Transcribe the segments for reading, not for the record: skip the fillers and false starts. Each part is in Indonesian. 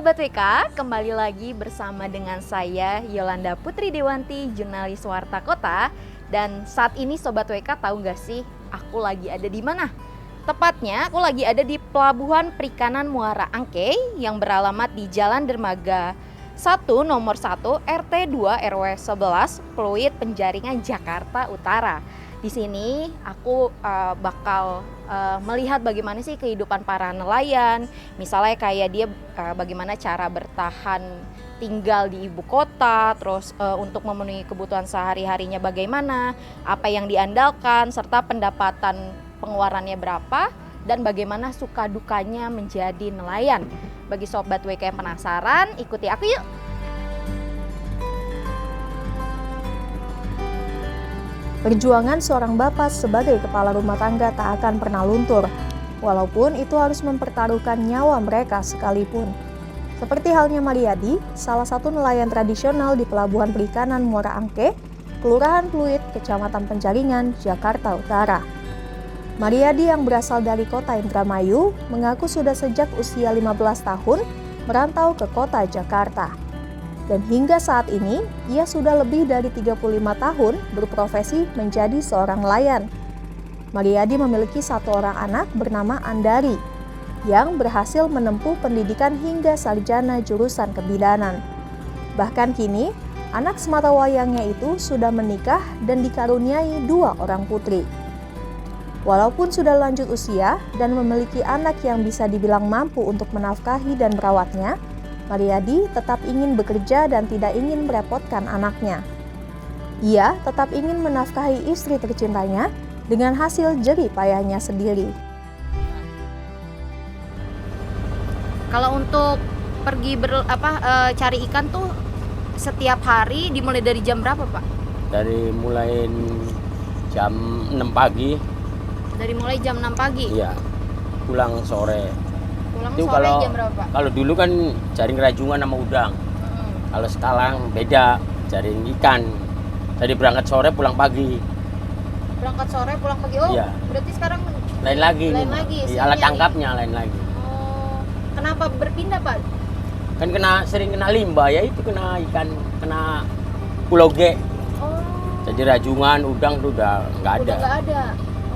Sobat WK, kembali lagi bersama dengan saya Yolanda Putri Dewanti, jurnalis Warta Kota. Dan saat ini Sobat WK tahu nggak sih aku lagi ada di mana? Tepatnya aku lagi ada di Pelabuhan Perikanan Muara Angke yang beralamat di Jalan Dermaga 1 nomor 1 RT 2 RW 11 Pluit Penjaringan Jakarta Utara. Di sini aku bakal melihat bagaimana sih kehidupan para nelayan, misalnya kayak dia bagaimana cara bertahan tinggal di ibu kota, terus untuk memenuhi kebutuhan sehari-harinya bagaimana, apa yang diandalkan, serta pendapatan pengeluarannya berapa, dan bagaimana suka dukanya menjadi nelayan. Bagi Sobat WK yang penasaran, ikuti aku yuk! Perjuangan seorang bapak sebagai kepala rumah tangga tak akan pernah luntur, walaupun itu harus mempertaruhkan nyawa mereka sekalipun. Seperti halnya Mariadi, salah satu nelayan tradisional di Pelabuhan Perikanan Muara Angke, Kelurahan Pluit, Kecamatan Penjaringan, Jakarta Utara. Mariadi yang berasal dari kota Indramayu mengaku sudah sejak usia 15 tahun merantau ke kota Jakarta. Dan hingga saat ini, ia sudah lebih dari 35 tahun berprofesi menjadi seorang nelayan. Mariadi memiliki satu orang anak bernama Andari, yang berhasil menempuh pendidikan hingga sarjana jurusan kebidanan. Bahkan kini, anak sematawayangnya itu sudah menikah dan dikaruniai 2 orang putri. Walaupun sudah lanjut usia dan memiliki anak yang bisa dibilang mampu untuk menafkahi dan merawatnya, Mariadi tetap ingin bekerja dan tidak ingin merepotkan anaknya. Ia tetap ingin menafkahi istri tercintanya dengan hasil jerih payahnya sendiri. Kalau untuk pergi cari ikan tuh setiap hari dimulai dari jam berapa, Pak? Dari mulai jam 6 pagi. Dari mulai jam 6 pagi? Iya, pulang sore. Pulang Itu sore jam berapa, Pak? Kalau dulu kan jaring rajungan sama udang. Kalau sekarang beda, jaring ikan. Jadi berangkat sore pulang pagi. Berangkat sore pulang pagi. Oh, iya. Berarti sekarang Lain lagi. Lain lagi. Alat tangkapnya lain lagi. Oh, kenapa berpindah, Pak? Kan sering kena limbah ya, itu kena ikan, kena pulau G. Oh. Jadi rajungan, udang tuh udah nggak ada. Udah nggak ada.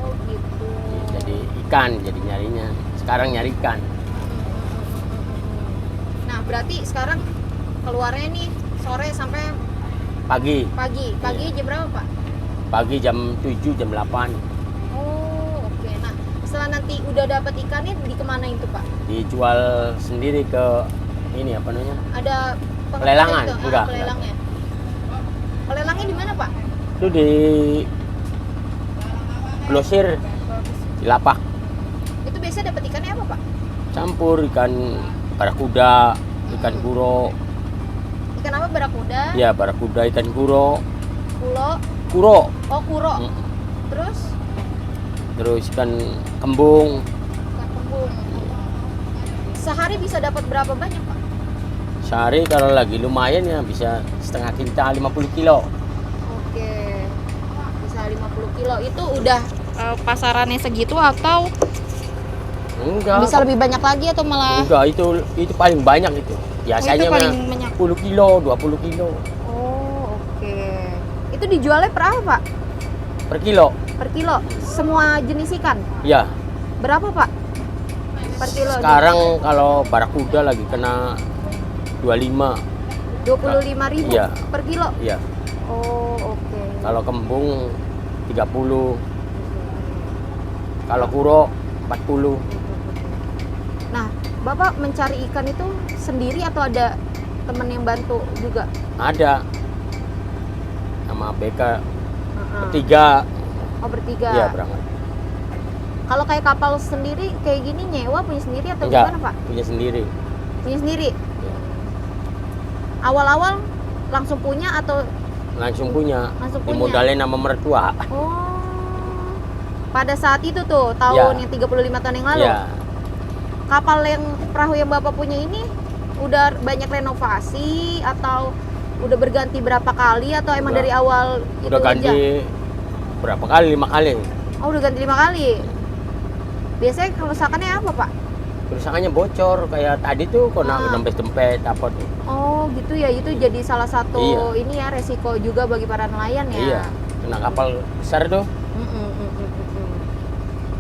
Oh gitu. Jadi ikan, jadi nyarinya. Sekarang nyari ikan. Nah, berarti sekarang keluarnya nih sore sampai Pagi. Pagi jam berapa, Pak? Pagi jam 7, jam 8. Oh, oke. Nah, setelah nanti udah dapat ikannya kemana itu, Pak? Dijual sendiri ke ini apa namanya? Ada pelelangan? Gitu? Enggak. Pelelangnya. Pelelangnya di mana, Pak? Itu di Glosir, di Lapak. Itu biasanya dapat ikannya apa, Pak? Campur ikan barakuda, ikan kuro. Ikan apa, barakuda? Iya, barakuda, ikan kuro. Kuro. Kuro. Oh, kuro. Terus? Terus ikan kembung. Ikan kembung. Sehari bisa dapat berapa banyak, Pak? Sehari kalau lagi lumayan ya bisa setengah kintal, 50 kilo. Oke. Bisa 50 kilo. Itu udah pasarannya segitu atau Enggak. bisa lebih banyak lagi atau malah? Enggak, itu paling banyak itu. Biasanya itu paling banyak. 10 kilo, 20 kilo. Oh, oke. Itu dijualnya per apa, Pak? Per kilo. Per kilo. Semua jenis ikan? Ya. Berapa, Pak? Per kilo. Sekarang kalau barakuda lagi kena 25. 25.000 Iya. per kilo? Iya. Oh, oke. Kalau kembung 30. Kalau kuro 40. Nah, Bapak mencari ikan itu sendiri atau ada teman yang bantu juga? Ada. Sama BK Uh-uh. bertiga. Oh, bertiga. Iya, berangkat. Kalau kayak kapal sendiri kayak gini nyewa punya sendiri atau Enggak, gimana, Pak? punya sendiri. Punya sendiri. Ya. Awal-awal langsung punya atau Langsung punya. Langsung punya. Dimodalin sama mertua. Oh. Pada saat itu tuh tahun yang 35 tahun yang lalu. Iya. Kapal perahu yang Bapak punya ini udah banyak renovasi atau udah berganti berapa kali atau emang dari awal itu udah ganti aja? Berapa kali? 5 kali. Oh, udah ganti 5 kali. Biasanya kerusakannya apa, Pak? kerusakannya bocor kayak tadi tuh kena dempet apa tuh. Oh gitu ya, itu jadi salah satu Iya. ini ya resiko juga bagi para nelayan ya. Iya, kena kapal besar tuh.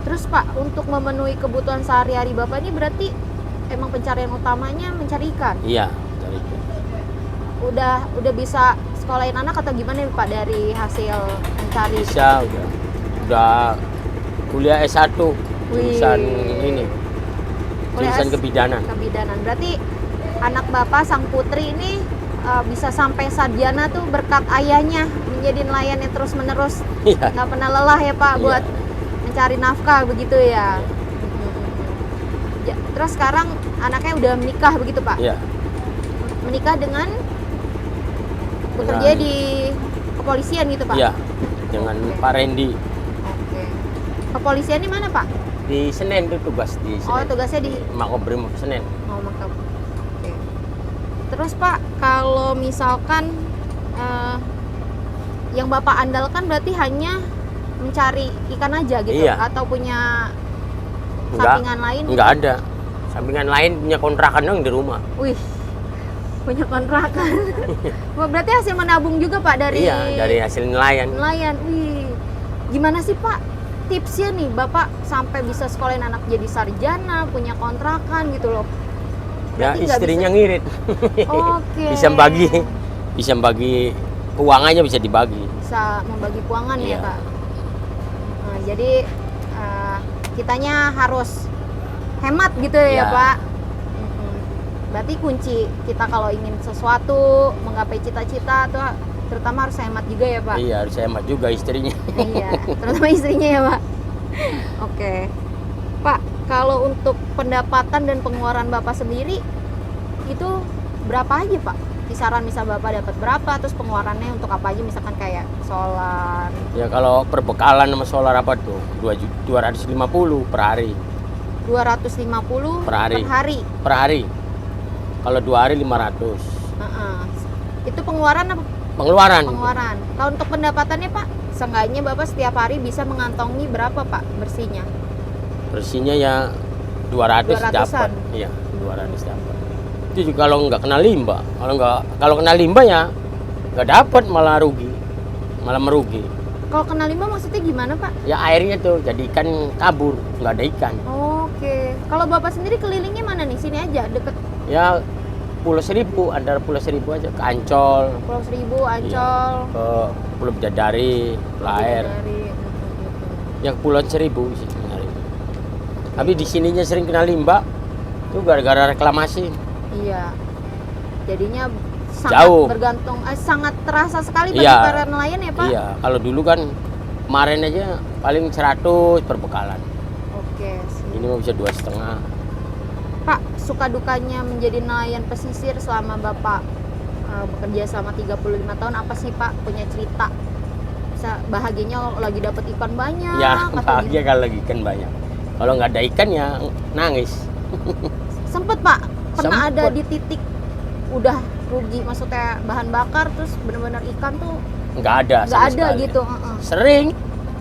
Terus Pak, untuk memenuhi kebutuhan sehari-hari Bapak ini berarti emang pencarian utamanya mencari ikan? Iya, cari ikan. Udah bisa sekolahin anak atau gimana nih Pak dari hasil mencari? Bisa udah kuliah S1 jurusan ini. Kuliah Jurusan S- kebidanan. Kebidanan. Berarti anak Bapak sang putri ini bisa sampai sarjana tuh berkat ayahnya menjadi nelayan yang terus-menerus Iya. nggak pernah lelah ya Pak Iya. buat mencari nafkah begitu ya. Terus sekarang anaknya udah menikah begitu Pak? Iya. Menikah dengan bekerja di kepolisian gitu Pak? Iya. Dengan Oke. Pak Randy Oke. Kepolisian di mana Pak? di Senen tuh tugas di Oh Senen. tugasnya di Makobrimob Senen. Oh mantap. Oke. Terus Pak, kalau misalkan yang Bapak andalkan berarti hanya mencari ikan aja gitu? Iya. Atau punya Enggak. sampingan lain? Enggak ada. Sampingan lain punya kontrakan dong di rumah. Wih, punya kontrakan. Wah, berarti hasil menabung juga Pak dari Iya, dari hasil nelayan. nelayan. Wih, gimana sih Pak tipsnya nih Bapak sampai bisa sekolahin anak jadi sarjana, punya kontrakan gitu loh? Ya Berarti nggak istrinya ngirit. Oke. Bisa bagi keuangannya bisa dibagi. Bisa membagi keuangan ya Iya. Pak. Nah, jadi kitanya harus hemat gitu ya Iya. Pak. Berarti kunci kita kalau ingin sesuatu menggapai cita-cita tuh terutama harus hemat juga ya Pak. Iya, harus hemat juga istrinya. Iya, terutama istrinya ya Pak. Oke. Pak, kalau untuk pendapatan dan pengeluaran Bapak sendiri itu berapa aja Pak? Kisaran misal Bapak dapat berapa, terus pengeluarannya untuk apa aja, misalkan kayak solar. Ya kalau perbekalan sama solar apa tuh 250 per hari. 250 Per hari. Per hari. Kalau 2 hari 500. Heeh. Itu pengeluaran apa? Pengeluaran. Pengeluaran. Kalau untuk pendapatannya Pak, seenggaknya Bapak setiap hari bisa mengantongi berapa Pak bersihnya? Bersihnya ya 200 dapat. 200-an. Iya, 200 dapat. Itu juga kalau nggak kena limbah. Kalau kena limbah ya nggak dapat, malah rugi. Malah merugi. Kalau kena limbah maksudnya gimana Pak? Ya airnya tuh jadi ikan kabur, nggak ada ikan. Oke. Kalau Bapak sendiri kelilingnya mana nih? Sini aja, deket Ya Pulau Seribu, antara Pulau Seribu aja ke Ancol, Pulau Seribu, Ancol, ke Pulau Bidadari, Pulau Air. Bidadari. Ya ke Pulau Seribu sih nyari. Tapi di sininya sering kena limbah itu gara-gara reklamasi. Iya. Jadinya sangat Jauh. bergantung, sangat terasa sekali bagi Iya. para nelayan ya Pak? Iya, kalau dulu kan kemarin aja paling 100 perbekalan. Oke. Sip. Ini mah bisa 2,5. Pak, suka dukanya menjadi nelayan pesisir selama Bapak bekerja selama 35 tahun apa sih Pak? Punya cerita? Bisa bahagianya lagi dapat ikan banyak Ya atau bahagia gimana? kalau lagi ikan banyak. Kalau nggak ada ikan ya nangis. Sempet Pak, pernah ada Sempet. di titik udah rugi, maksudnya bahan bakar terus benar-benar ikan tuh Nggak ada. nggak sama ada sekali. gitu. Sering.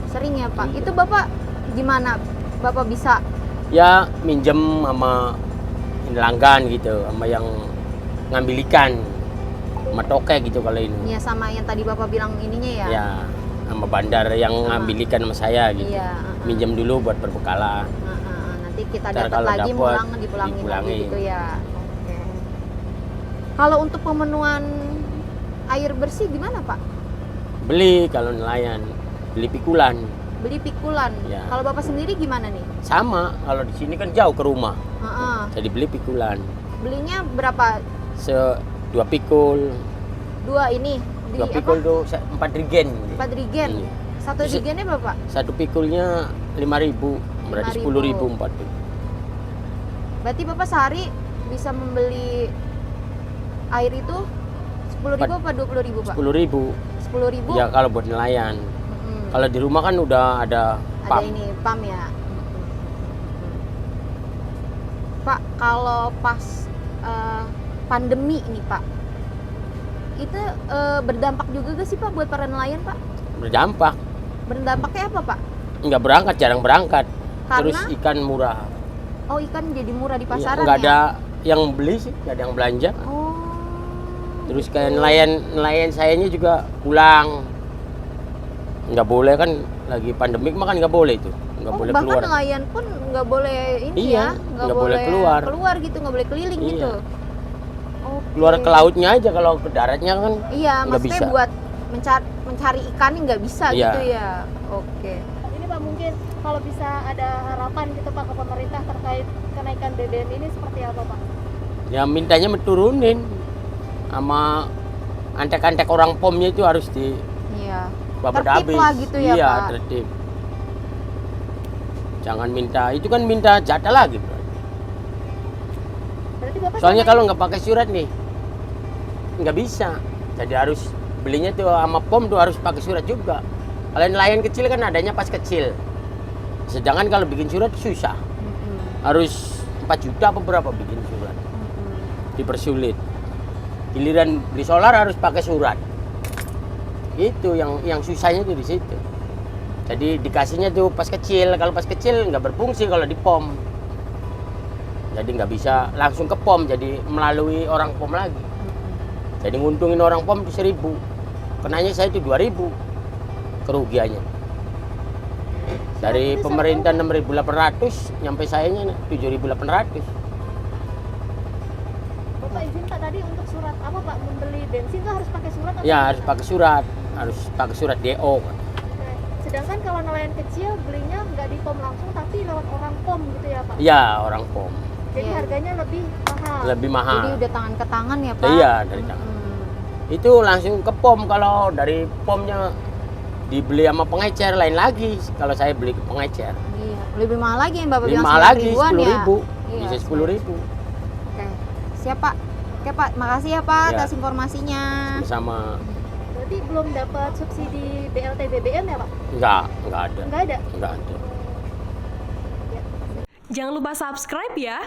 Sering ya Pak. Iya. Itu Bapak gimana? Bapak bisa Ya minjem sama pelanggan gitu, sama yang ngambil ikan, sama toke gitu kalau ini. ya sama yang tadi Bapak bilang ininya ya? Ya, sama bandar yang Sama. ngambil ikan sama saya gitu. Iya. Minjem dulu buat perbekalan. Nanti kita Ntar dapat kalau lagi dapet, mulang dipulangin lagi dipulangin. gitu ya. Oke. Kalau untuk pemenuhan air bersih gimana Pak? Beli kalau nelayan, beli pikulan. Beli pikulan. Ya. Kalau Bapak sendiri gimana nih? Sama, kalau di sini kan jauh ke rumah. Heeh. Jadi beli pikulan. Belinya berapa? 2 pikul. 2 ini di 2 pikul apa? tuh 4 rigen. 4 rigen. Iya. Satu Bisa- rigennya berapa? 1 pikulnya 5.000, berarti 10.000 4 pikul. Berarti Bapak sehari bisa membeli air itu 10.000 apa 20.000 Pak? 10.000. 10.000? Ya kalau buat nelayan. Mm-mm. Kalau di rumah kan udah ada Ada pump. ini pam ya. Pak, kalau pas pandemi nih Pak, itu berdampak juga gak sih Pak buat para nelayan Pak? Berdampak. Berdampaknya apa Pak? Nggak berangkat, jarang berangkat. Karena? Terus ikan murah. Oh, ikan jadi murah di Iya, pasaran nggak ya? ada yang beli sih, nggak ada yang belanja. Oh. Terus kayak nelayan sayanya juga pulang. Nggak boleh kan, lagi pandemik mah kan nggak boleh itu. Nggak boleh bahkan keluar. nelayan pun nggak boleh ini Iya, ya, nggak boleh keluar. gitu, nggak boleh keliling Iya. gitu. Oke. Keluar ke lautnya aja, kalau ke daratnya kan Iya, nggak maksudnya bisa. buat mencari ikannya nggak bisa Iya. gitu ya. Oke. Ini Pak, mungkin kalau bisa ada harapan gitu Pak ke pemerintah terkait kenaikan BBM ini seperti apa Pak? Ya mintanya turunin, sama antek-antek orang pomnya itu harus di Iya. babat Tertib habis. lah gitu ya, iya, Pak. tertib. Jangan minta, itu kan minta jatah lagi, bro. Berarti Bapak Soalnya kalau nggak pakai surat nih, nggak bisa. Jadi harus belinya tuh sama pom tuh harus pakai surat juga. Kalau nelayan kecil kan adanya pas kecil. Sedangkan kalau bikin surat susah. Harus 4 juta apa berapa bikin surat. Dipersulit. Giliran beli solar harus pakai surat. Itu yang susahnya tuh di situ. Jadi dikasihnya tuh pas kecil. Kalau pas kecil nggak berfungsi kalau di pom. Jadi nggak bisa langsung ke pom, jadi melalui orang pom lagi. Jadi nguntungin orang pom itu 1.000. Kenanya saya itu 2.000 kerugiannya. Dari pemerintah 6.800 nyampe sayanya 7.800. Bapak izin Pak tadi untuk surat apa Pak, membeli bensin itu harus pakai surat atau Ya gimana? harus pakai surat, DO. Oke. Sedangkan kalau nelayan kecil belinya nggak di pom langsung tapi lewat orang pom gitu ya Pak? Iya, orang pom. Jadi Iya. harganya lebih mahal. Lebih mahal. Jadi udah tangan ke tangan ya, Pak? Iya, dari tangan. Itu langsung ke pom. Kalau dari pomnya dibeli sama pengecer lain lagi. Kalau saya beli ke pengecer, Iya. Lebih mahal lagi yang Bapak lebih bilang mahal 9 lagi, ribuan ya? 10.000. Iya, Bisa 10.000. Oke. Siap, Pak. Oke, Pak. Makasih ya, Pak, Ya. atas informasinya. Sama Berarti belum dapat subsidi BLT BBM ya Pak? enggak ada. Nggak ada. Enggak ada. Jangan lupa subscribe ya.